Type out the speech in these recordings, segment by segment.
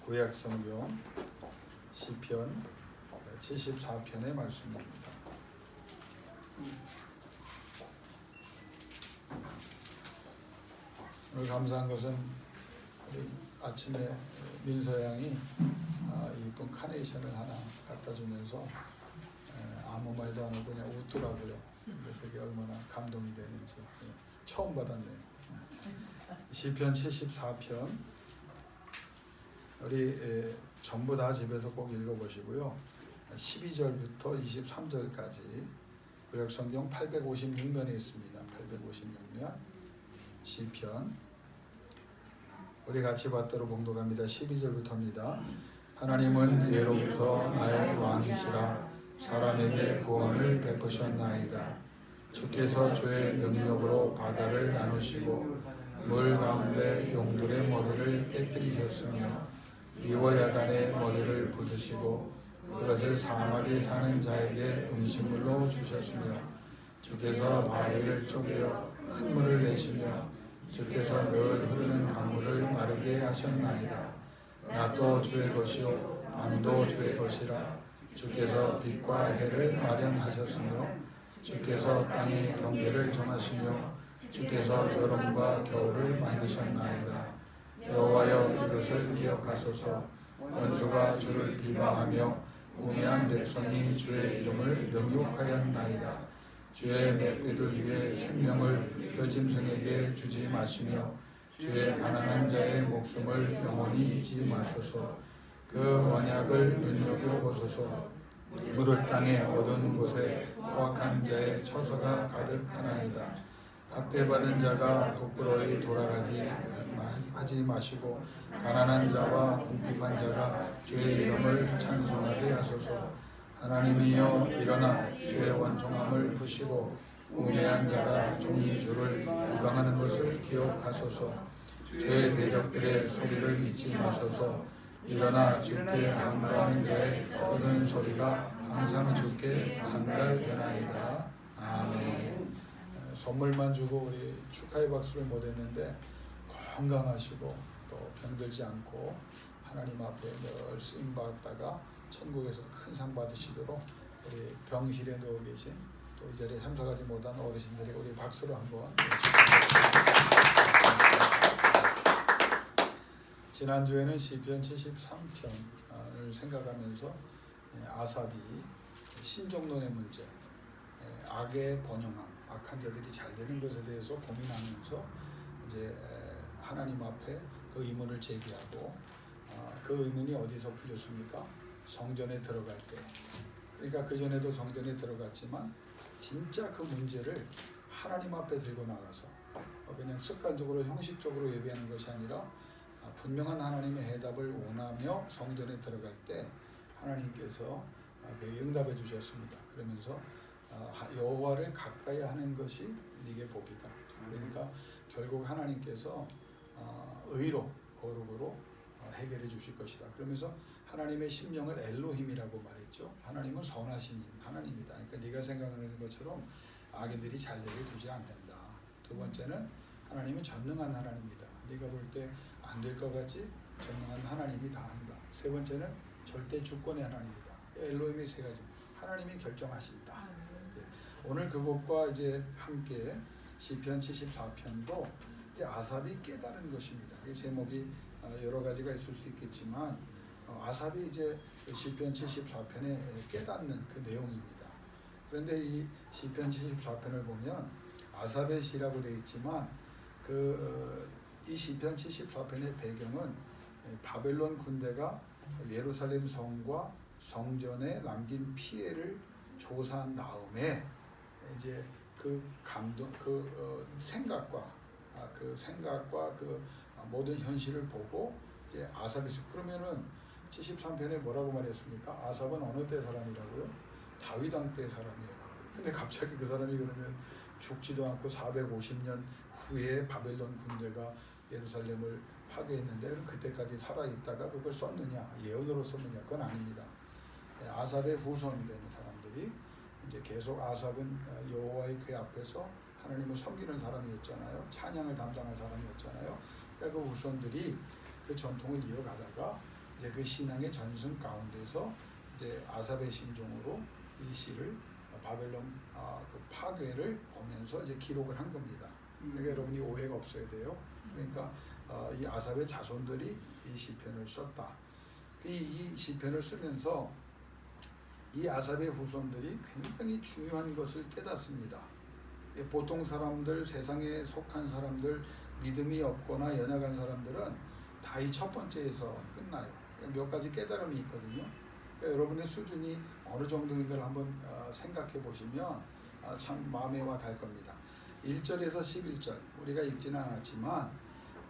구약 성경 시편 74편의 말씀입니다. 오늘 감사한 것은 우리 아침에 민서양이 이쁜 카네이션을 하나 갖다 주면서 아무 말도 안 하고 그냥 웃더라고요. 그게 얼마나 감동이 되는지 처음 받았네요. 시편 74편 우리 전부 다 집에서 꼭 읽어보시고요. 12절부터 23절까지 구약 성경 856면에 있습니다. 856면 시편 우리 같이 받도록 봉독합니다. 12절부터입니다. 하나님은 예로부터 나의 왕이시라 사람에게 구원을 베푸셨나이다. 주께서 주의 능력으로 바다를 나누시고 물 가운데 용들의 머리를 깨뜨리셨으며 이워야단의 머리를 부수시고 그것을 사막에 사는 자에게 음식물로 주셨으며 주께서 바위를 쪼개어 흙물을 내시며 주께서 늘 흐르는 강물을 마르게 하셨나이다. 낮도 주의 것이요 밤도 주의 것이라. 주께서 빛과 해를 마련하셨으며 주께서 땅의 경계를 정하시며 주께서 여름과 겨울을 만드셨나이다. 여호와여 이것을 기억하소서. 원수가 주를 비방하며 우매한 백성이 주의 이름을 능욕하였나이다. 주의 맷귀들 위에 생명을 들짐승에게 주지 마시며 주의 가난한 자의 목숨을 영원히 잊지 마소서. 그 언약을 눈여겨보소서. 무릇 땅의 어두운 곳에 포악한 자의 처소가 가득하나이다. 학대받은 자가 부끄러이 돌아가지 하지 마시고 가난한 자와 궁핍한 자가 주의 이름을 찬송하게 하소서. 하나님이여 일어나 주의 원통함을 푸시고 우매한 자가 종이 주를 비방하는 것을 기억하소서. 주의 대적들의 소리를 잊지 마소서. 일어나 주께 안구하는 자의 떠드는 소리가 항상 주께 상달되나이다. 아멘. 선물만 주고 우리 축하의 박수를 못했는데 건강하시고 또 병들지 않고 하나님 앞에 늘 쓰임 받다가 천국에서 큰 상 받으시도록 우리 병실에 누워 계신 또 이 자리에 참석하지 못한 어르신들에게 우리 박수로 한번. 지난주에는 시편 73편을 생각하면서 아삽이 신종론의 문제, 악의 번영함, 악한 자들이 잘 되는 것에 대해서 고민하면서 이제 하나님 앞에 그 의문을 제기하고 그 의문이 어디서 풀렸습니까? 성전에 들어갈 때. 그러니까 그 전에도 성전에 들어갔지만 진짜 그 문제를 하나님 앞에 들고 나가서 그냥 습관적으로 형식적으로 예배하는 것이 아니라 분명한 하나님의 해답을 원하며 성전에 들어갈 때 하나님께서 응답해 주셨습니다. 그러면서 여호와를 가까이 하는 것이 네게 복이다. 그러니까 결국 하나님께서 의로 거룩으로 해결해 주실 것이다. 그러면서 하나님의 심령을 엘로힘이라고 말했죠. 하나님은 선하신 하나님이다. 그러니까 네가 생각하는 것처럼 악인들이 잘되게 두지 않는다. 두 번째는 하나님은 전능한 하나님이다. 네가 볼 때 안 될 것 같이 전능한 하나님이 다 한다. 세 번째는 절대 주권의 하나님이다. 엘로힘의 세 가지. 하나님이 결정하신다. 오늘 그것과 이제 함께 시편 74편도 이제 아삽이 깨달은 것입니다. 이 제목이 여러 가지가 있을 수 있겠지만 아삽이 이제 시편 74편에 깨닫는 그 내용입니다. 그런데 이 시편 74편을 보면 아삽의 시라고 되어 있지만 이 시편 74편의 배경은 바벨론 군대가 예루살렘 성과 성전에 남긴 피해를 조사한 다음에 이제 그 감동, 생각과 그 모든 현실을 보고 이제 아삽이 그러면은 73편에 뭐라고 말했습니까? 아삽은 어느 때 사람이라고요? 다윗 왕 때 사람이에요. 근데 갑자기 그 사람이 그러면 죽지도 않고 450년 후에 바벨론 군대가 예루살렘을 파괴했는데 그럼 그때까지 살아있다가 그걸 썼느냐? 예언으로 썼느냐? 그건 아닙니다. 아삽의 후손 되는 사람들이 이제 계속 아삽은 여호와의 궤 앞에서 하나님을 섬기는 사람이었잖아요. 찬양을 담당한 사람이었잖아요. 그러니까 그 후손들이 그 전통을 이어가다가 이제 그 신앙의 전승 가운데서 이제 아삽의 심정으로 이 시를 바벨론 그 파괴를 보면서 이제 기록을 한 겁니다. 그러니까 여러분이 오해가 없어야 돼요. 그러니까 이 아삽의 자손들이 이 시편을 썼다. 이 시편을 쓰면서 이 아삽의 후손들이 굉장히 중요한 것을 깨닫습니다. 보통 사람들, 세상에 속한 사람들, 믿음이 없거나 연약한 사람들은 다 이 첫 번째에서 끝나요. 몇 가지 깨달음이 있거든요. 그러니까 여러분의 수준이 어느 정도인 걸 한번 생각해 보시면 참 마음에 와 닿을 겁니다. 1절에서 11절 우리가 읽지는 않았지만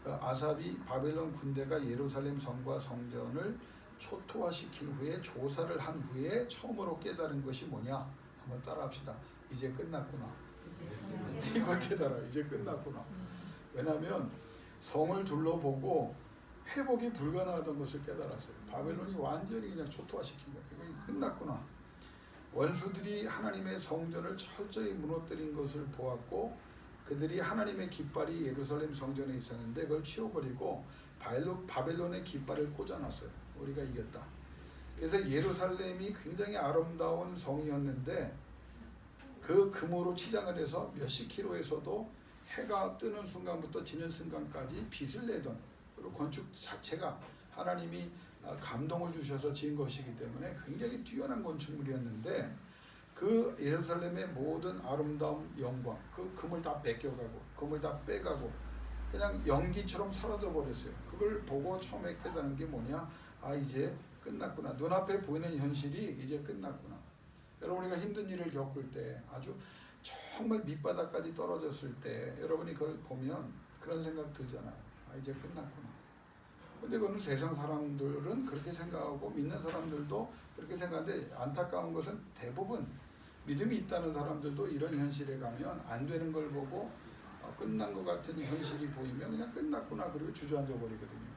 아삽이 바벨론 군대가 예루살렘 성과 성전을 초토화시킨 후에 조사를 한 후에 처음으로 깨달은 것이 뭐냐? 한번 따라합시다. 이제 끝났구나. 이걸 깨달아. 이제 끝났구나. 왜냐하면 성을 둘러보고 회복이 불가능하던 것을 깨달았어요. 바벨론이 완전히 그냥 초토화시킨 거예요. 이거 끝났구나. 원수들이 하나님의 성전을 철저히 무너뜨린 것을 보았고 그들이 하나님의 깃발이 예루살렘 성전에 있었는데 그걸 치워버리고 바벨론의 깃발을 꽂아놨어요. 우리가 이겼다. 그래서 예루살렘이 굉장히 아름다운 성이었는데 그 금으로 치장을 해서 몇십 킬로에서도 해가 뜨는 순간부터 지는 순간까지 빛을 내던 그리고 건축 자체가 하나님이 감동을 주셔서 지은 것이기 때문에 굉장히 뛰어난 건축물이었는데 그 예루살렘의 모든 아름다움, 영광, 그 금을 다 뺏겨가고 금을 다 빼가고 그냥 연기처럼 사라져 버렸어요. 그걸 보고 처음에 깨달은 게 뭐냐? 아, 이제 끝났구나. 눈앞에 보이는 현실이 이제 끝났구나. 여러분, 우리가 힘든 일을 겪을 때 아주 정말 밑바닥까지 떨어졌을 때 여러분이 그걸 보면 그런 생각 들잖아요. 아, 이제 끝났구나. 근데 그건 세상 사람들은 그렇게 생각하고 믿는 사람들도 그렇게 생각하는데 안타까운 것은 대부분 믿음이 있다는 사람들도 이런 현실에 가면 안 되는 걸 보고 끝난 것 같은 현실이 보이면 그냥 끝났구나 그리고 주저앉아 버리거든요.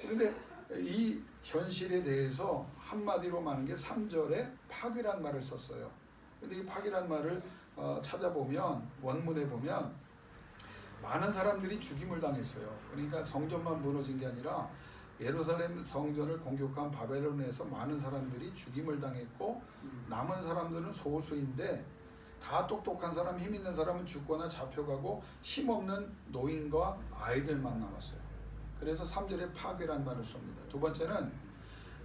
그런데 이 현실에 대해서 한마디로 말하는 게 3절에 파괴란 말을 썼어요. 근데 이 파괴란 말을 찾아보면 원문에 보면 많은 사람들이 죽임을 당했어요. 그러니까 성전만 무너진 게 아니라 예루살렘 성전을 공격한 바벨론에서 많은 사람들이 죽임을 당했고 남은 사람들은 소수인데 다 똑똑한 사람, 힘 있는 사람은 죽거나 잡혀가고 힘없는 노인과 아이들만 남았어요. 그래서 3절에 파괴란 말을 씁니다. 두 번째는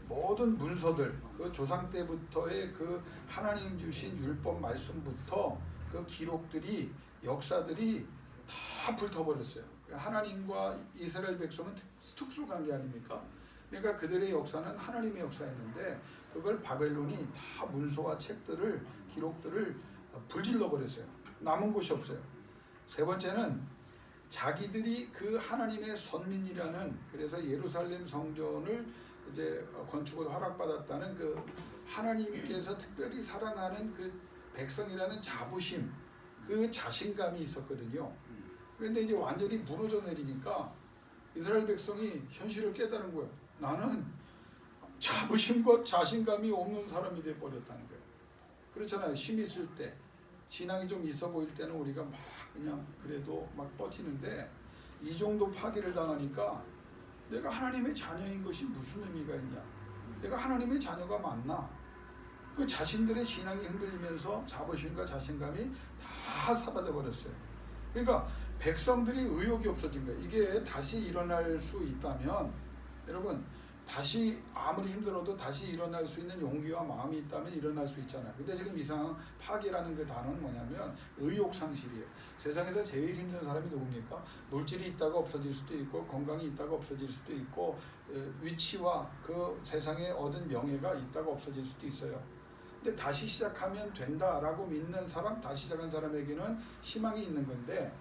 모든 문서들, 그 조상 때부터의 그 하나님 주신 율법 말씀부터 그 기록들이 역사들이 다 불타버렸어요. 하나님과 이스라엘 백성은 특수관계 아닙니까? 그러니까 그들의 역사는 하나님의 역사였는데 그걸 바벨론이 다 문서와 책들을 기록들을 불질러 버렸어요. 남은 곳이 없어요. 세 번째는 자기들이 그 하나님의 선민이라는 그래서 예루살렘 성전을 이제 건축을 허락받았다는 그 하나님께서 특별히 사랑하는 그 백성이라는 자부심, 그 자신감이 있었거든요. 그런데 이제 완전히 무너져 내리니까 이스라엘 백성이 현실을 깨달은 거예요. 나는 자부심과 자신감이 없는 사람이 되어버렸다는 거예요. 그렇잖아요. 힘 있을 때, 신앙이 좀 있어 보일 때는 우리가 막 그냥 그래도 막 버티는데 이 정도 파괴를 당하니까 내가 하나님의 자녀인 것이 무슨 의미가 있냐? 내가 하나님의 자녀가 맞나? 그 자신들의 신앙이 흔들리면서 자부심과 자신감이 다 사라져 버렸어요. 그러니까 백성들이 의욕이 없어진 거예요. 이게 다시 일어날 수 있다면 여러분 다시 아무리 힘들어도 다시 일어날 수 있는 용기와 마음이 있다면 일어날 수 있잖아요. 근데 지금 이 상황 파괴라는 그 단어는 뭐냐면 의욕 상실이에요. 세상에서 제일 힘든 사람이 누굽니까? 물질이 있다가 없어질 수도 있고 건강이 있다가 없어질 수도 있고 위치와 그 세상에 얻은 명예가 있다가 없어질 수도 있어요. 근데 다시 시작하면 된다라고 믿는 사람, 다시 시작한 사람에게는 희망이 있는 건데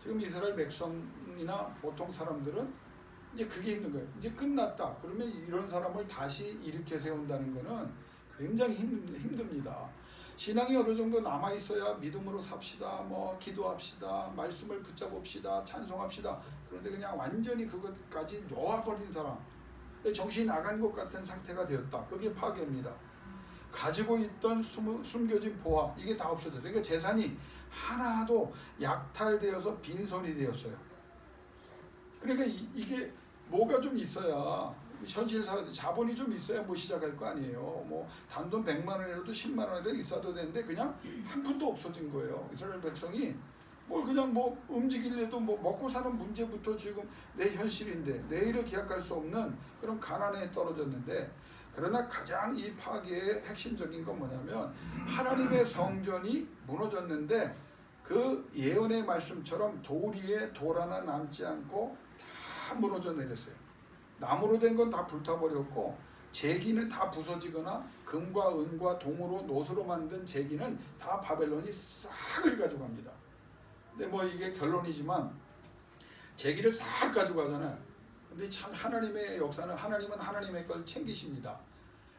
지금 이스라엘 백성이나 보통 사람들은 이제 그게 힘든 거예요. 이제 끝났다. 그러면 이런 사람을 다시 일으켜 세운다는 거는 굉장히 힘듭니다. 신앙이 어느 정도 남아 있어야 믿음으로 삽시다. 뭐 기도합시다. 말씀을 붙잡읍시다. 찬송합시다. 그런데 그냥 완전히 그것까지 놓아버린 사람, 정신이 나간 것 같은 상태가 되었다. 그게 파괴입니다. 가지고 있던 숨겨진 보화 이게 다 없어졌어요. 그러니까 재산이 하나도 약탈되어서 빈손이 되었어요. 그러니까 이게 뭐가 좀 있어야 현실 사회 자본이 좀 있어야 뭐 시작할 거 아니에요. 뭐 단돈 100만 원이라도 10만 원이라도 있어도 되는데 그냥 한 푼도 없어진 거예요. 이스라엘 백성이 뭘 그냥 뭐 움직이려도 뭐 먹고 사는 문제부터 지금 내 현실인데 내일을 기약할 수 없는 그런 가난에 떨어졌는데, 그러나 가장 이 파괴의 핵심적인 건 뭐냐면 하나님의 성전이 무너졌는데 그 예언의 말씀처럼 돌 위에 돌 하나 남지 않고 다 무너져 내렸어요. 나무로 된 건 다 불타버렸고 제기는 다 부서지거나 금과 은과 동으로 노수로 만든 제기는 다 바벨론이 싹을 가져갑니다. 근데 뭐 이게 결론이지만 제기를 싹 가져가잖아요. 근데 참 하나님의 역사는 하나님은 하나님의 걸 챙기십니다.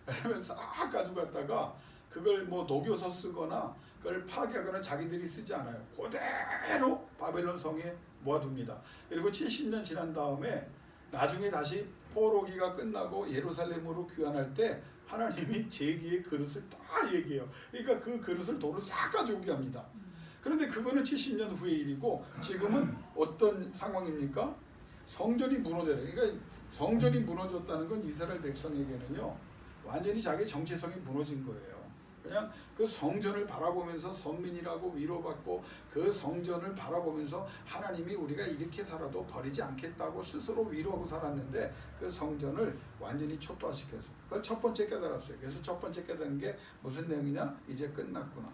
그러면 싹 가져갔다가 그걸 뭐 녹여서 쓰거나 그걸 파괴하거나 자기들이 쓰지 않아요. 그대로 바벨론 성에 모아둡니다. 그리고 70년 지난 다음에 나중에 다시 포로기가 끝나고 예루살렘으로 귀환할 때 하나님이 제기의 그릇을 다 얘기해요. 그러니까 그 그릇을 돌을 싹 가져오게 합니다. 그런데 그거는 70년 후의 일이고 지금은 어떤 상황입니까? 성전이 무너져요. 그러니까 성전이 무너졌다는 건 이스라엘 백성에게는요 완전히 자기 정체성이 무너진 거예요. 그냥 그 성전을 바라보면서 선민이라고 위로받고 그 성전을 바라보면서 하나님이 우리가 이렇게 살아도 버리지 않겠다고 스스로 위로하고 살았는데 그 성전을 완전히 초토화시켜서 그걸 첫 번째 깨달았어요. 그래서 첫 번째 깨달은 게 무슨 내용이냐? 이제 끝났구나.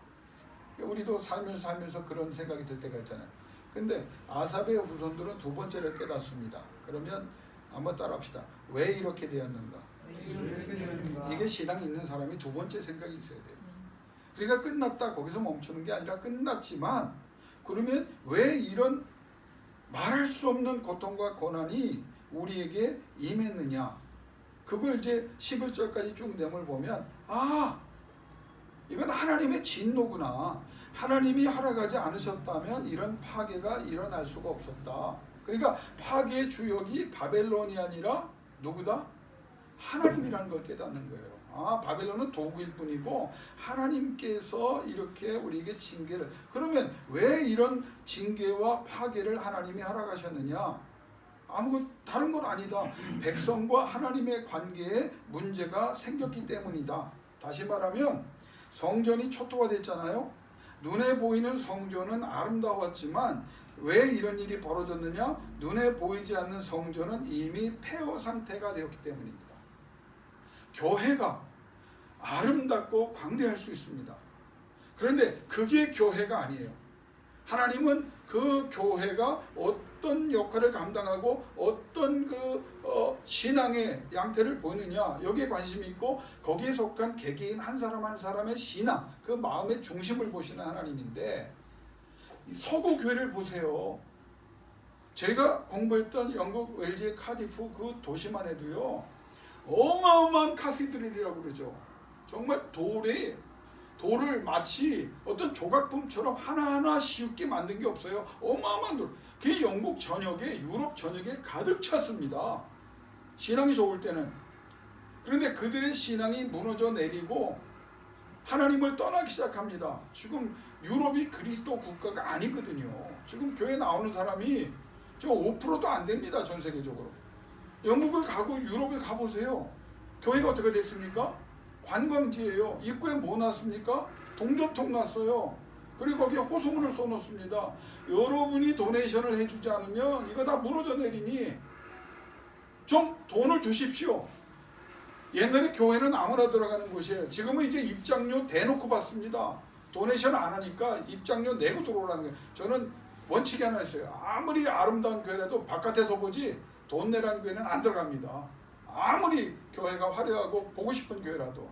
우리도 살면서 그런 생각이 들 때가 있잖아요. 근데 아삽의 후손들은 두 번째를 깨닫습니다. 그러면 한번 따라합시다. 왜 이렇게 되었는가? 이게 신앙 있는 사람이 두 번째 생각이 있어야 돼요. 그러니까 끝났다 거기서 멈추는 게 아니라 끝났지만 그러면 왜 이런 말할 수 없는 고통과 고난이 우리에게 임했느냐? 그걸 이제 11절까지 쭉 내용을 보면 이건 하나님의 진노구나. 하나님이 허락하지 않으셨다면 이런 파괴가 일어날 수가 없었다. 그러니까 파괴의 주역이 바벨론이 아니라 누구다? 하나님이라는 걸 깨닫는 거예요. 바벨론은 도구일 뿐이고 하나님께서 이렇게 우리에게 징계를, 그러면 왜 이런 징계와 파괴를 하나님이 허락하셨느냐? 아무것도 다른 건 아니다. 백성과 하나님의 관계에 문제가 생겼기 때문이다. 다시 말하면 성전이 초토화됐잖아요. 눈에 보이는 성전은 아름다웠지만 왜 이런 일이 벌어졌느냐? 눈에 보이지 않는 성전은 이미 폐허 상태가 되었기 때문입니다. 교회가 아름답고 광대할 수 있습니다. 그런데 그게 교회가 아니에요. 하나님은 그 교회가 어떤 역할을 감당하고 어떤 신앙의 양태를 보이느냐 여기에 관심이 있고 거기에 속한 개개인 한 사람 한 사람의 신앙, 그 마음의 중심을 보시는 하나님인데 서구 교회를 보세요. 제가 공부했던 영국 웰즈의 카디프 그 도시만 해도요 어마어마한 카시드럴이라고 그러죠. 정말 돌을 마치 어떤 조각품처럼 하나하나 쉽게 만든 게 없어요. 어마어마한 돌. 그게 영국 전역에 유럽 전역에 가득 찼습니다. 신앙이 좋을 때는. 그런데 그들의 신앙이 무너져 내리고 하나님을 떠나기 시작합니다. 지금 유럽이 그리스도 국가가 아니거든요. 지금 교회 나오는 사람이 저 5%도 안 됩니다. 전 세계적으로. 영국을 가고 유럽을 가보세요. 교회가 어떻게 됐습니까? 관광지예요. 입구에 뭐 놨습니까? 동전통 놨어요. 그리고 거기에 호소문을 써놓습니다. 여러분이 도네이션을 해주지 않으면 이거 다 무너져 내리니 좀 돈을 주십시오. 옛날에 교회는 아무나 들어가는 곳이에요. 지금은 이제 입장료 대놓고 받습니다. 도네이션 안 하니까 입장료 내고 들어오라는 거예요. 저는 원칙이 하나 있어요. 아무리 아름다운 교회라도 바깥에서 보지 돈 내라는 교회는 안 들어갑니다. 아무리 교회가 화려하고 보고 싶은 교회라도.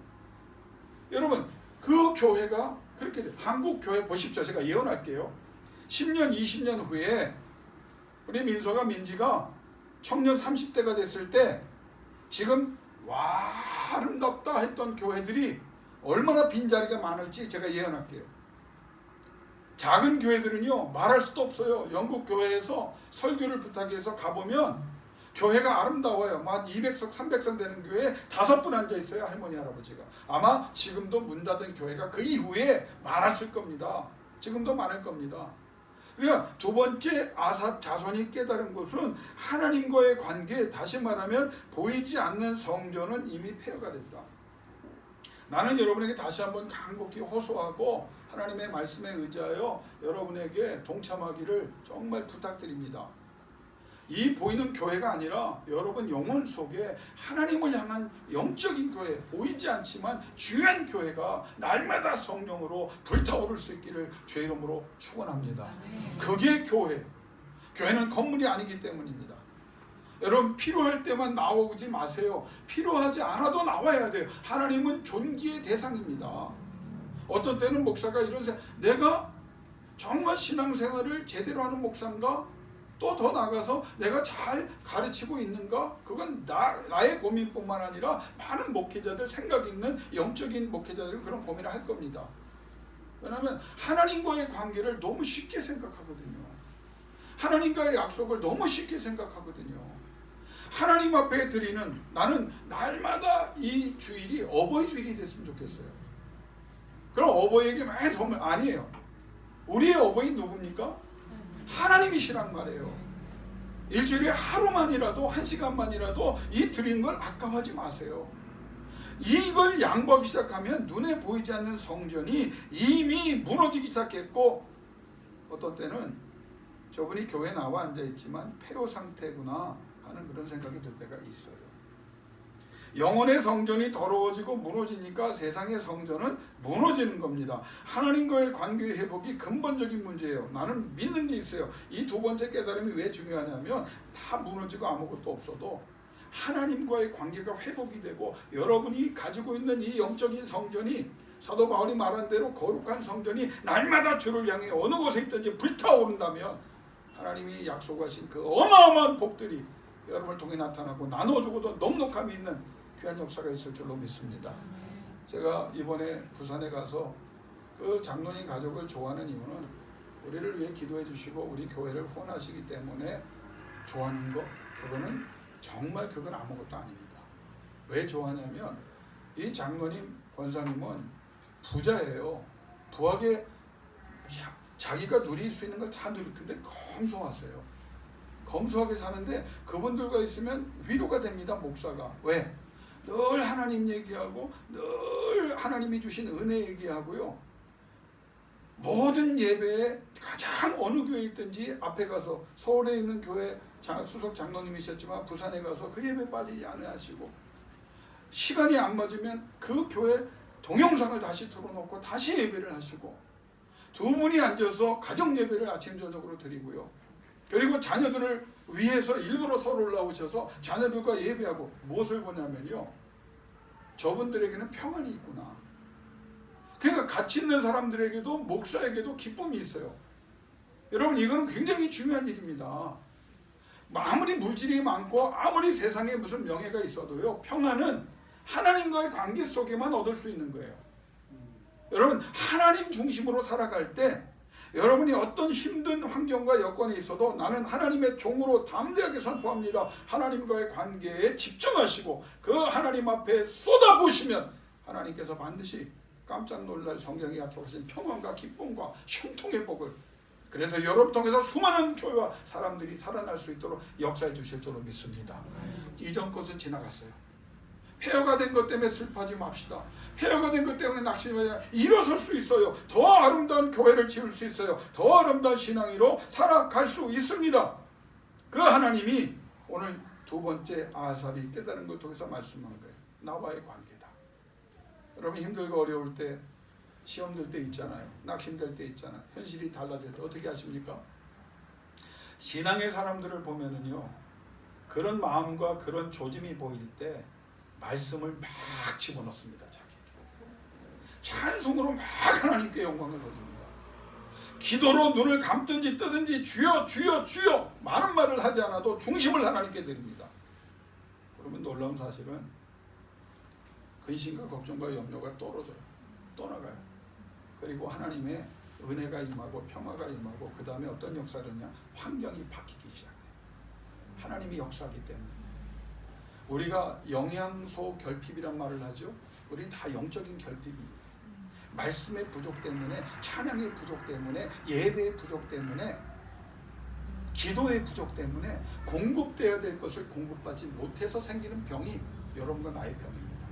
여러분 그 교회가 그렇게 돼요. 한국 교회 보십시오. 제가 예언할게요. 10년 20년 후에 우리 민지가 청년 30대가 됐을 때 지금 와 아름답다 했던 교회들이 얼마나 빈자리가 많을지 제가 예언할게요. 작은 교회들은요 말할 수도 없어요. 영국 교회에서 설교를 부탁해서 가보면 교회가 아름다워요. 막 200석 300석 되는 교회에 5분 앉아있어요. 할머니 할아버지가. 아마 지금도 문 닫은 교회가 그 이후에 많았을 겁니다. 지금도 많을 겁니다. 그러니까 두 번째 아삽 자손이 깨달은 것은 하나님과의 관계, 다시 말하면 보이지 않는 성전은 이미 폐허가 됐다. 나는 여러분에게 다시 한번 간곡히 호소하고 하나님의 말씀에 의지하여 여러분에게 동참하기를 정말 부탁드립니다. 이 보이는 교회가 아니라 여러분 영혼 속에 하나님을 향한 영적인 교회, 보이지 않지만 중요한 교회가 날마다 성령으로 불타오를 수 있기를 주의 이름으로 축원합니다. 그게 교회. 교회는 건물이 아니기 때문입니다. 여러분 필요할 때만 나오지 마세요. 필요하지 않아도 나와야 돼요. 하나님은 존귀의 대상입니다. 어떤 때는 목사가 이런 생각, 내가 정말 신앙생활을 제대로 하는 목사인가? 또 더 나가서 내가 잘 가르치고 있는가? 그건 나의 고민뿐만 아니라 많은 목회자들, 생각 있는 영적인 목회자들은 그런 고민을 할 겁니다. 왜냐하면 하나님과의 관계를 너무 쉽게 생각하거든요. 하나님과의 약속을 너무 쉽게 생각하거든요. 하나님 앞에 드리는, 나는 날마다 이 주일이 어버이 주일이 됐으면 좋겠어요. 그럼 어버이에게 많이 선물 아니에요. 우리의 어버이 누굽니까? 하나님이시란 말이에요. 일주일에 하루만이라도, 한 시간만이라도 이 드린 걸 아까워하지 마세요. 이걸 양보하기 시작하면 눈에 보이지 않는 성전이 이미 무너지기 시작했고, 어떤 때는 저분이 교회에 나와 앉아있지만 폐허 상태구나 하는 그런 생각이 들 때가 있어요. 영혼의 성전이 더러워지고 무너지니까 세상의 성전은 무너지는 겁니다. 하나님과의 관계 회복이 근본적인 문제예요. 나는 믿는 게 있어요. 이 두 번째 깨달음이 왜 중요하냐면 다 무너지고 아무것도 없어도 하나님과의 관계가 회복이 되고 여러분이 가지고 있는 이 영적인 성전이 사도 바울이 말한 대로 거룩한 성전이 날마다 주를 향해 어느 곳에 있든지 불타오른다면 하나님이 약속하신 그 어마어마한 복들이 여러분을 통해 나타나고 나눠주고도 넉넉함이 있는 귀한 역사가 있을 줄로 믿습니다. 제가 이번에 부산에 가서 그 장로님 가족을 좋아하는 이유는 우리를 위해 기도해 주시고 우리 교회를 후원하시기 때문에 좋아하는 것, 그거는 정말 그건 아무것도 아닙니다. 왜 좋아하냐면 이 장로님, 권사님은 부자예요. 부하게 자기가 누릴 수 있는 걸 다 누릴 텐데 검소하세요. 검소하게 사는데 그분들과 있으면 위로가 됩니다. 목사가. 왜? 늘 하나님 얘기하고 늘 하나님이 주신 은혜 얘기하고요. 모든 예배에 가장 어느 교회에 있든지 앞에 가서, 서울에 있는 교회 수석 장로님이셨지만 부산에 가서 그 예배 빠지지 않으시고, 시간이 안 맞으면 그 교회 동영상을 다시 틀어놓고 다시 예배를 하시고, 두 분이 앉아서 가정 예배를 아침 저녁으로 드리고요. 그리고 자녀들을 위해서 일부러 서울 올라오셔서 자녀들과 예배하고, 무엇을 보냐면요, 저분들에게는 평안이 있구나. 그러니까 같이 있는 사람들에게도, 목사에게도 기쁨이 있어요. 여러분, 이거는 굉장히 중요한 일입니다. 아무리 물질이 많고 아무리 세상에 무슨 명예가 있어도요, 평안은 하나님과의 관계 속에만 얻을 수 있는 거예요. 여러분, 하나님 중심으로 살아갈 때 여러분이 어떤 힘든 환경과 여건이 있어도 나는 하나님의 종으로 담대하게 선포합니다. 하나님과의 관계에 집중하시고 그 하나님 앞에 쏟아부으시면 하나님께서 반드시 깜짝 놀랄 성경이 약속하신 평안과 기쁨과 형통의 복을, 그래서 여러분 통해서 수많은 교회와 사람들이 살아날 수 있도록 역사해 주실 줄로 믿습니다. 이전 것은 지나갔어요. 폐허가 된 것 때문에 슬퍼하지 맙시다. 폐허가 된 것 때문에 낙심하지, 일어설 수 있어요. 더 아름다운 교회를 지을 수 있어요. 더 아름다운 신앙으로 살아갈 수 있습니다. 그 하나님이 오늘 두 번째 아삽이 깨달은 걸 통해서 말씀한 거예요. 나와의 관계다. 여러분, 힘들고 어려울 때, 시험 들 때 있잖아요. 낙심될 때 있잖아요. 현실이 달라질 때 어떻게 하십니까? 신앙의 사람들을 보면은요, 그런 마음과 그런 조짐이 보일 때 말씀을 막 집어넣습니다. 자기에게 찬송으로 막 하나님께 영광을 돌립니다. 기도로 눈을 감든지 뜨든지 주여 주여 주여 많은 말을 하지 않아도 중심을 하나님께 드립니다. 그러면 놀라운 사실은 근심과 걱정과 염려가 떨어져요. 떠나가요. 그리고 하나님의 은혜가 임하고 평화가 임하고, 그 다음에 어떤 역사를냐, 환경이 바뀌기 시작해요. 하나님이 역사하기 때문에. 우리가 영양소 결핍이란 말을 하죠. 우리는 다 영적인 결핍입니다. 말씀의 부족 때문에, 찬양의 부족 때문에, 예배의 부족 때문에, 기도의 부족 때문에 공급되어야 될 것을 공급받지 못해서 생기는 병이 여러분과 나의 병입니다.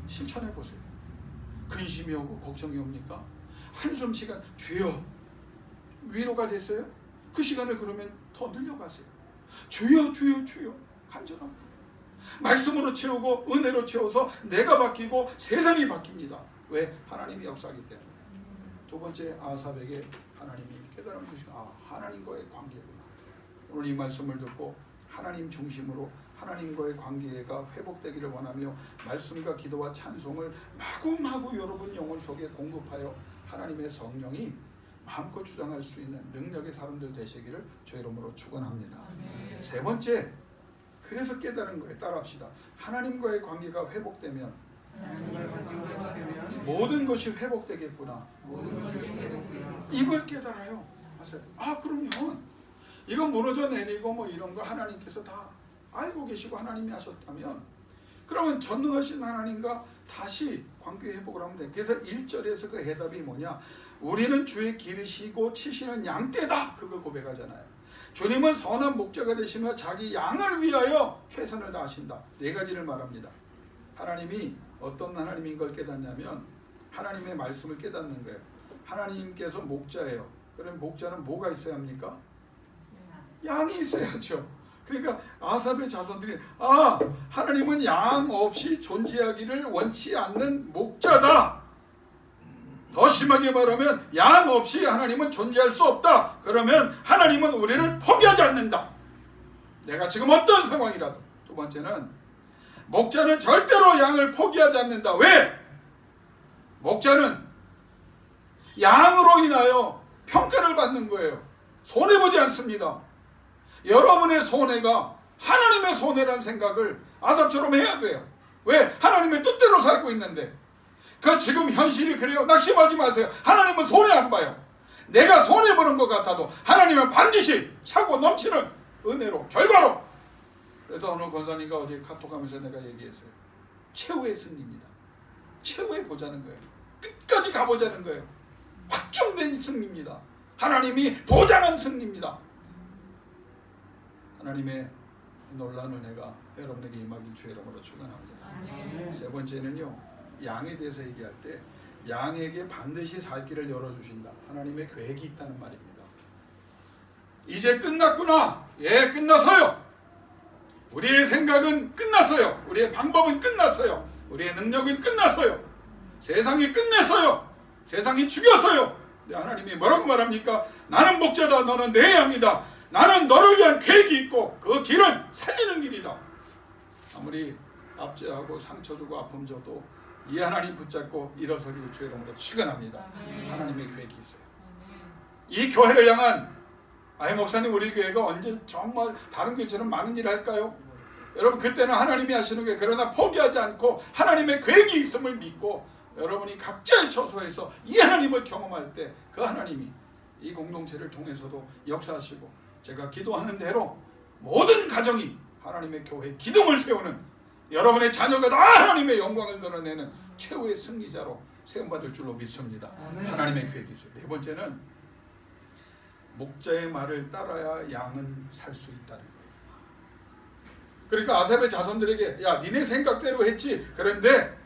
실천해 보세요. 근심이 오고 걱정이 옵니까? 한숨 시간, 주여, 위로가 됐어요? 그 시간을 그러면 더 늘려가세요. 주여 주여 주여 간절합니다. 말씀으로 채우고 은혜로 채워서 내가 바뀌고 세상이 바뀝니다. 왜? 하나님이 역사하기 때문에. 두 번째, 아삽에게 하나님이 깨달음 주시고, 하나님과의 관계구나. 오늘 이 말씀을 듣고 하나님 중심으로 하나님과의 관계가 회복되기를 원하며 말씀과 기도와 찬송을 마구마구 여러분 영혼 속에 공급하여 하나님의 성령이 마음껏 주장할 수 있는 능력의 사람들 되시기를 주 이름으로 축원합니다. 세 번째, 그래서 깨달은 거예요. 따라합시다. 하나님과의 관계가 회복되면 모든 것이 회복되겠구나. 이걸 깨달아요. 그러면 이건 무너져 내리고 뭐 이런 거 하나님께서 다 알고 계시고 하나님이 하셨다면, 그러면 전능하신 하나님과 다시 관계 회복을 하면 돼. 그래서 1절에서 그 해답이 뭐냐? 우리는 주의 기르시고 치시는 양떼다. 그걸 고백하잖아요. 주님은 선한 목자가 되시며 자기 양을 위하여 최선을 다하신다. 네 가지를 말합니다. 하나님이 어떤 하나님인 걸 깨닫냐면 하나님의 말씀을 깨닫는 거예요. 하나님께서 목자예요. 그럼 목자는 뭐가 있어야 합니까? 양이 있어야죠. 그러니까 아삽의 자손들이 하나님은 양 없이 존재하기를 원치 않는 목자다. 더 심하게 말하면 양 없이 하나님은 존재할 수 없다. 그러면 하나님은 우리를 포기하지 않는다. 내가 지금 어떤 상황이라도. 두 번째는 목자는 절대로 양을 포기하지 않는다. 왜? 목자는 양으로 인하여 평가를 받는 거예요. 손해보지 않습니다. 여러분의 손해가 하나님의 손해라는 생각을 아삽처럼 해야 돼요. 왜? 하나님의 뜻대로 살고 있는데. 지금 현실이 그래요. 낙심하지 마세요. 하나님은 손해 안 봐요. 내가 손해보는 것 같아도 하나님은 반드시 차고 넘치는 은혜로, 결과로. 그래서 어느 권사님과 어제 카톡하면서 내가 얘기했어요. 최후의 승리입니다. 최후에 보자는 거예요. 끝까지 가보자는 거예요. 확정된 승리입니다. 하나님이 보장한 승리입니다. 하나님의 놀라운 은혜가 여러분에게 임하길 주의 이름으로 축원합니다. 세 번째는요, 양에 대해서 얘기할 때 양에게 반드시 살 길을 열어주신다. 하나님의 계획이 있다는 말입니다. 이제 끝났구나. 예, 끝났어요. 우리의 생각은 끝났어요. 우리의 방법은 끝났어요. 우리의 능력은 끝났어요. 세상이 끝냈어요. 세상이 죽였어요. 근데 하나님이 뭐라고 말합니까? 나는 목자다. 너는 내 양이다. 나는 너를 위한 계획이 있고 그 길은 살리는 길이다. 아무리 압제하고 상처 주고 아픔 줘도 이 하나님 붙잡고 일어서기를 주의 이름으로 축원합니다. 하나님의 계획이 있어요. 이 교회를 향한, 목사님 우리 교회가 언제 정말 다른 교회처럼 많은 일을 할까요? 여러분, 그때는 하나님이 하시는 게, 그러나 포기하지 않고 하나님의 계획이 있음을 믿고 여러분이 각자의 처소에서 이 하나님을 경험할 때 그 하나님이 이 공동체를 통해서도 역사하시고, 제가 기도하는 대로 모든 가정이 하나님의 교회 기둥을 세우는, 여러분의 자녀가 다 하나님의 영광을 드러내는 최후의 승리자로 세움받을 줄로 믿습니다. 하나님의 계획이 있어요. 네 번째는 목자의 말을 따라야 양은 살 수 있다는 거예요. 그러니까 아삽의 자손들에게, 야, 니네 생각대로 했지. 그런데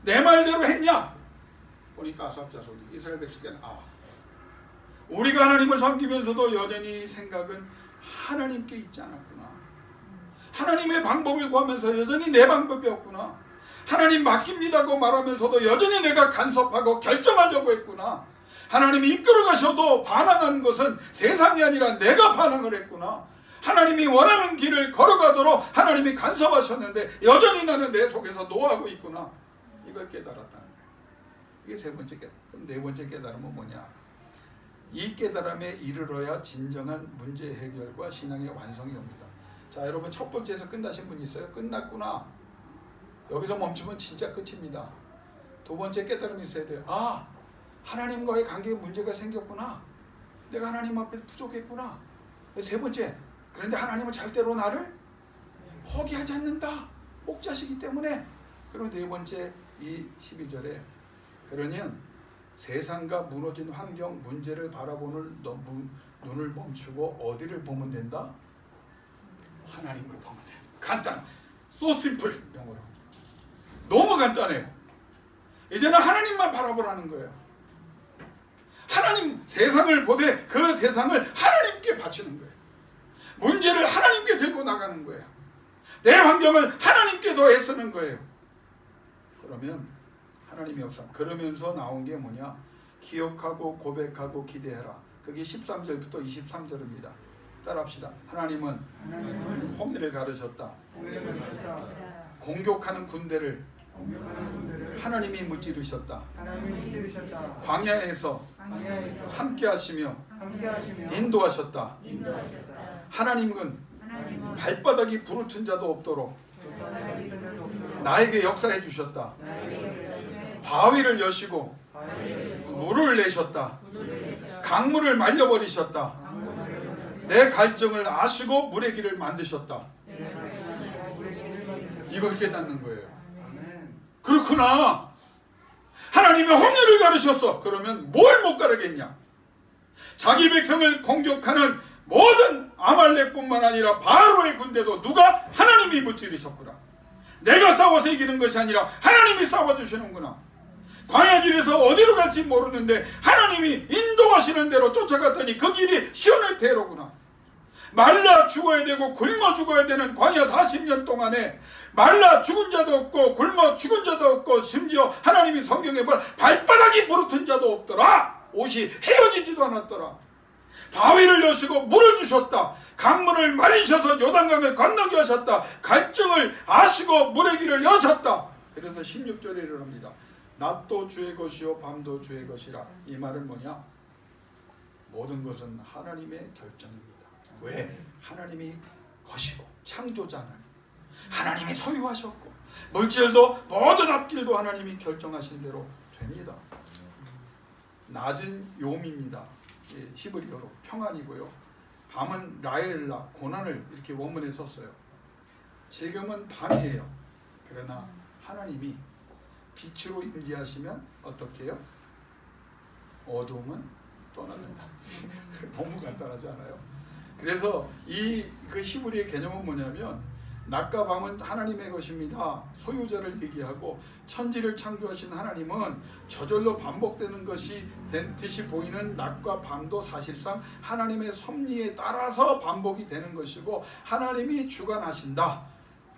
내 말대로 했냐? 보니까 아삽 자손이, 이스라엘 백성들은 우리가 하나님을 섬기면서도 여전히 생각은 하나님께 있지 않았구나. 하나님의 방법을 구하면서 여전히 내 방법이 없구나. 하나님 맡깁니다고 말하면서도 여전히 내가 간섭하고 결정하려고 했구나. 하나님이 이끌어 가셔도 반항하는 것은 세상이 아니라 내가 반항을 했구나. 하나님이 원하는 길을 걸어가도록 하나님이 간섭하셨는데 여전히 나는 내 속에서 노하고 있구나. 이걸 깨달았다는 거예요. 이게 세 번째 깨달음. 그럼 네 번째 깨달음은 뭐냐? 이 깨달음에 이르러야 진정한 문제 해결과 신앙의 완성이 옵니다. 자, 여러분, 첫 번째에서 끝나신 분 있어요? 끝났구나. 여기서 멈추면 진짜 끝입니다. 두 번째 깨달음이 있어야 돼요. 하나님과의 관계에 문제가 생겼구나. 내가 하나님 앞에 부족했구나. 세 번째, 그런데 하나님은 절대로 나를 포기하지 않는다. 목자시기 때문에. 그리고 네 번째, 이 12절에 그러면 세상과 무너진 환경, 문제를 바라보는 눈을 멈추고 어디를 보면 된다? 하나님을 보면 돼. 간단. So simple. 영어로. 너무 간단해요. 이제는 하나님만 바라보라는 거예요. 하나님, 세상을 보되 그 세상을 하나님께 바치는 거예요. 문제를 하나님께 들고 나가는 거예요. 내 환경을 하나님께 더 애쓰는 거예요. 그러면 하나님의 역사. 그러면서 나온 게 뭐냐? 기억하고 고백하고 기대해라. 그게 13절부터 23절입니다. 따라합시다. 하나님은 홍해를 가르셨다. 공격하는 군대를 하나님이 무찌르셨다. 광야에서 함께 하시며 인도하셨다. 하나님은 발바닥이 부르튼 자도 없도록 나에게 역사해 주셨다. 바위를 여시고 물을 내셨다. 강물을 말려버리셨다. 내 갈증을 아시고 물의 길을 만드셨다. 이걸 깨닫는 거예요. 그렇구나. 하나님이 홍해를 가르셨어. 그러면 뭘 못 가르겠냐? 자기 백성을 공격하는 모든 아말렉뿐만 아니라 바로의 군대도 누가? 하나님이 무찌르셨구나. 내가 싸워서 이기는 것이 아니라 하나님이 싸워주시는구나. 광야길에서 어디로 갈지 모르는데 하나님이 인도하시는 대로 쫓아갔더니 그 길이 시온의 대로구나. 말라 죽어야 되고 굶어 죽어야 되는 광야 40년 동안에 말라 죽은 자도 없고 굶어 죽은 자도 없고 심지어 하나님이 성경에 뭘 발바닥이 부르튼 자도 없더라. 옷이 헤어지지도 않았더라. 바위를 여시고 물을 주셨다. 강물을 말리셔서 요단강을 건너게 하셨다. 갈증을 아시고 물의 길을 여셨다. 그래서 16절에 이릅니다. 낮도 주의 것이요 밤도 주의 것이라. 이 말은 뭐냐? 모든 것은 하나님의 결정입니다. 왜? 하나님이 것이고 창조자 하나님이 소유하셨고 물질도 모든 앞길도 하나님이 결정하신 대로 됩니다. 낮은 요미입니다. 히브리어로 평안이고요. 밤은 라엘라 고난을 이렇게 원문에 썼어요. 지금은 밤이에요. 그러나 하나님이 빛으로 임재하시면 어떻게 해요? 어두움은 떠나는다. 너무 간단하지 않아요? 그래서 그 히브리의 개념은 뭐냐면 낮과 밤은 하나님의 것입니다. 소유자를 얘기하고 천지를 창조하신 하나님은 저절로 반복되는 것이 된 듯이 보이는 낮과 밤도 사실상 하나님의 섭리에 따라서 반복이 되는 것이고 하나님이 주관하신다.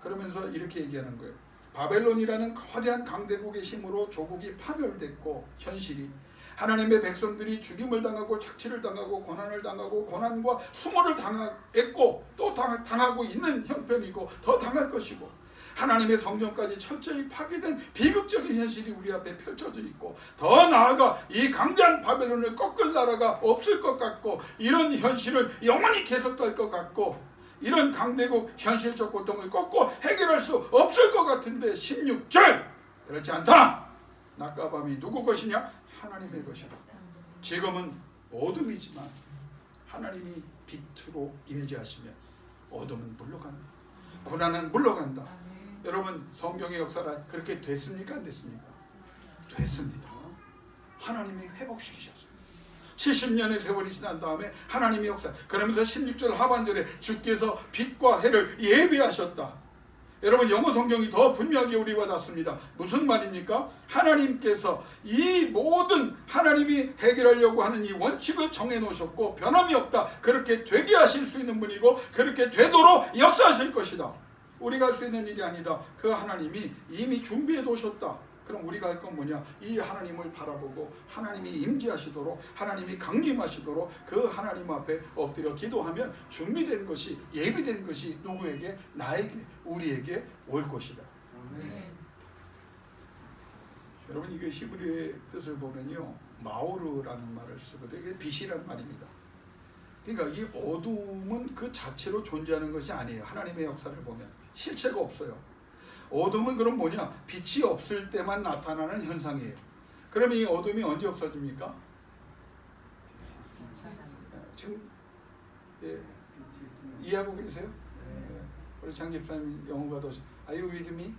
그러면서 이렇게 얘기하는 거예요. 바벨론이라는 거대한 강대국의 힘으로 조국이 파멸됐고 현실이 하나님의 백성들이 죽임을 당하고 착취를 당하고 고난을 당하고 고난과 수모를 당했고 또 당하고 있는 형편이고 더 당할 것이고 하나님의 성전까지 철저히 파괴된 비극적인 현실이 우리 앞에 펼쳐져 있고 더 나아가 이 강대한 바벨론을 꺾을 나라가 없을 것 같고 이런 현실은 영원히 계속될 것 같고 이런 강대국 현실적 고통을 꺾고 해결할 수 없을 것 같은데 16절 그렇지 않다. 낮과 밤이 누구 것이냐? 하나님의 것이다. 지금은 어둠이지만 하나님이 빛으로 임재하시면 어둠은 물러간다. 고난은 물러간다. 여러분 성경의 역사가 그렇게 됐습니까? 안 됐습니까? 됐습니다. 하나님이 회복시키셨어요. 70년의 세월이 지난 다음에 하나님의 역사. 그러면서 16절 하반절에 주께서 빛과 해를 예비하셨다. 여러분 영어 성경이 더 분명하게 우리와 닿습니다. 무슨 말입니까? 하나님께서 이 모든 하나님이 해결하려고 하는 이 원칙을 정해놓으셨고 변함이 없다. 그렇게 되게 하실 수 있는 분이고 그렇게 되도록 역사하실 것이다. 우리가 할 수 있는 일이 아니다. 그 하나님이 이미 준비해 놓으셨다. 그럼 우리가 할 건 뭐냐? 이 하나님을 바라보고 하나님이 임재하시도록 하나님이 강림하시도록 그 하나님 앞에 엎드려 기도하면 준비된 것이 예비된 것이 누구에게? 나에게 우리에게 올 것이다. 여러분 이게 히브리어의 뜻을 보면요 마오르라는 말을 쓰거든요. 이게 빛이란 말입니다. 그러니까 이 어둠은 그 자체로 존재하는 것이 아니에요. 하나님의 역사를 보면 실체가 없어요. 어둠은 그럼 뭐냐? 빛이 없을 때만 나타나는 현상이에요. 그러면 이 어둠이 언제 없어집니까? 지금 이해하고 계세요? 우리 장 집사님 영어가 더 Are you with me?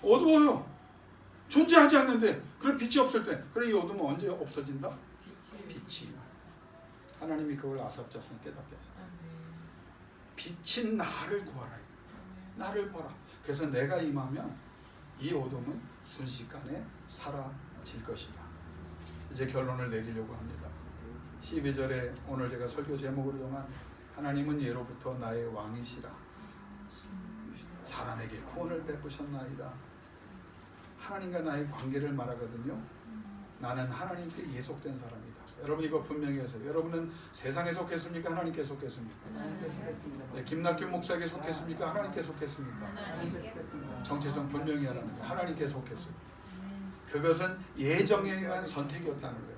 어두워요. 존재하지 않는데 그런 빛이 없을 때, 그래 이 어둠은 언제 없어진다? 빛이. 하나님이 그걸 아삽 자손 깨닫게 하셨어요. 빛인 나를 구하라. 나를 보라. 그래서 내가 임하면 이 어둠은 순식간에 사라질 것이다. 이제 결론을 내리려고 합니다. 12절에 오늘 제가 설교 제목으로 정한 하나님은 예로부터 나의 왕이시라. 사람에게 구원을 베푸셨나이다. 하나님과 나의 관계를 말하거든요. 나는 하나님께 예속된 사람이다. 여러분 이거 분명히 하세요. 여러분은 세상에 속했습니까? 하나님께 속했습니까? 하나님께 속했습니다. 네, 김낙균 목사에게 속했습니까? 하나님께 속했습니까? 하나님께 속했습니다. 정체성 분명히 하라는 거예요. 하나님께 속했어요. 그것은 예정에 의한 선택이었다는 거예요.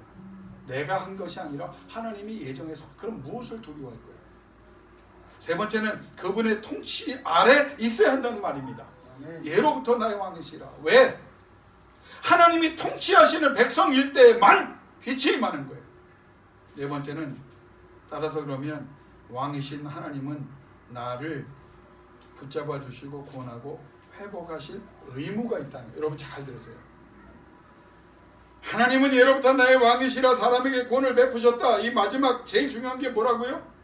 내가 한 것이 아니라 하나님이 예정해서. 그럼 무엇을 두려워할 거예요? 세 번째는 그분의 통치 아래 있어야 한다는 말입니다. 예로부터 나의 왕이시라. 왜? 하나님이 통치하시는 백성일 때만 빛이 임하는 거예요. 네 번째는 따라서 그러면 왕이신 하나님은 나를 붙잡아 주시고 구원하고 회복하실 의무가 있다는 거예요. 여러분 잘 들으세요. 하나님은 예로부터 나의 왕이시라 사람에게 구원을 베푸셨다. 이 마지막 제일 중요한 게 뭐라고요?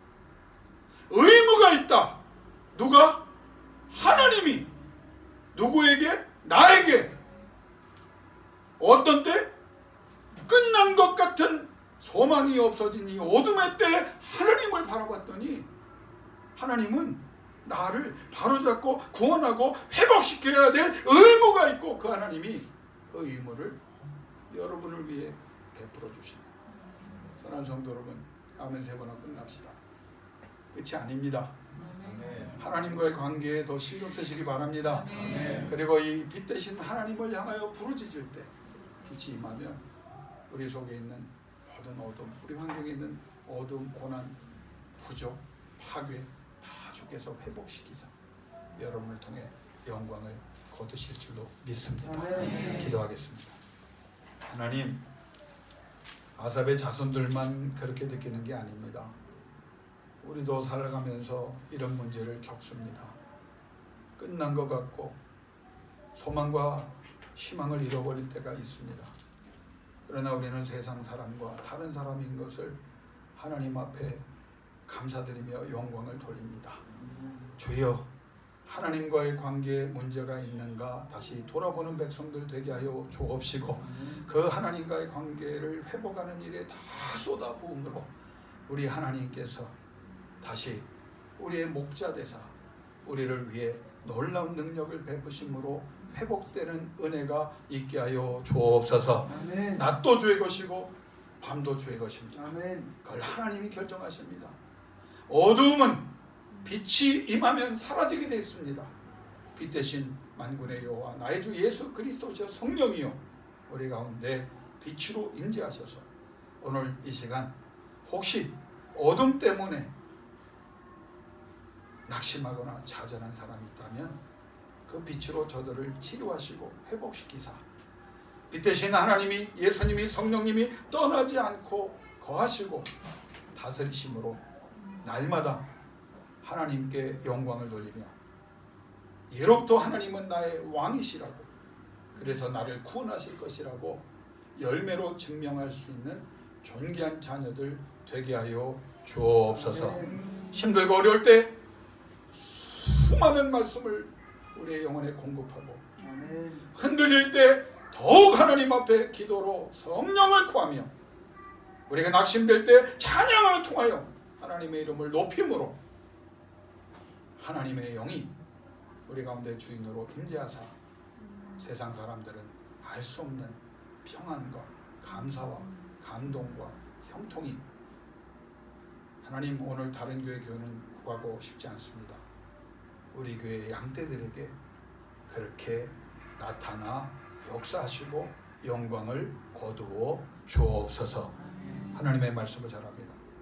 의무가 있다. 누가? 하나님이. 누구에게? 나에게. 어떤 때? 끝난 것 같은 소망이 없어진 이 어둠의 때 하나님을 바라봤더니 하나님은 나를 바로잡고 구원하고 회복시켜야 될 의무가 있고 그 하나님이 그 의무를 여러분을 위해 베풀어 주십니다. 사랑하는 성도 여러분, 아멘 세 번 하고 끝납시다. 끝이 아닙니다. 하나님과의 관계에 더 신경 쓰시기 바랍니다. 그리고 이 빛 대신 하나님을 향하여 부르짖을 때 빛이 임하면 우리 속에 있는 모든 어둠, 우리 환경에 있는 어둠, 고난, 부족, 파괴 다 주께서 회복시키사 여러분을 통해 영광을 거두실 줄로 믿습니다. 기도하겠습니다. 하나님, 아삽의 자손들만 그렇게 느끼는 게 아닙니다. 우리도 살아가면서 이런 문제를 겪습니다. 끝난 것 같고 소망과 희망을 잃어버릴 때가 있습니다. 그러나 우리는 세상 사람과 다른 사람인 것을 하나님 앞에 감사드리며 영광을 돌립니다. 주여, 하나님과의 관계에 문제가 있는가 다시 돌아보는 백성들 되게 하여 주옵시고 그 하나님과의 관계를 회복하는 일에 다 쏟아부음으로 우리 하나님께서 다시 우리의 목자 되사 우리를 위해 놀라운 능력을 베푸심으로 회복되는 은혜가 있게 하여 주옵소서. 아멘. 낮도 주의 것이고 밤도 주의 것입니다. 아멘. 그걸 하나님이 결정하십니다. 어두움은 빛이 임하면 사라지게 되어 있습니다. 빛 대신 만군의 여호와 나의 주 예수 그리스도시여 성령이요 우리 가운데 빛으로 임재하셔서 오늘 이 시간 혹시 어둠 때문에 낙심하거나 좌절한 사람이 있다면 그 빛으로 저들을 치료하시고 회복시키사 빛 대신 하나님이 예수님이 성령님이 떠나지 않고 거하시고 다스리심으로 날마다 하나님께 영광을 돌리며 예로부터 하나님은 나의 왕이시라고 그래서 나를 구원하실 것이라고 열매로 증명할 수 있는 존귀한 자녀들 되게 하여 주옵소서. 힘들고 어려울 때 수많은 말씀을 우리의 영혼에 공급하고 흔들릴 때 더욱 하나님 앞에 기도로 성령을 구하며 우리가 낙심될 때 찬양을 통하여 하나님의 이름을 높임으로 하나님의 영이 우리 가운데 주인으로 임재하사 세상 사람들은 알 수 없는 평안과 감사와 감동과 형통이 하나님 오늘 다른 교회 교회는 구하고 싶지 않습니다. 우리 교회 양떼들에게 그렇게 나타나 역사하시고 영광을 거두어 주옵소서. 하나님의 말씀을 잘하며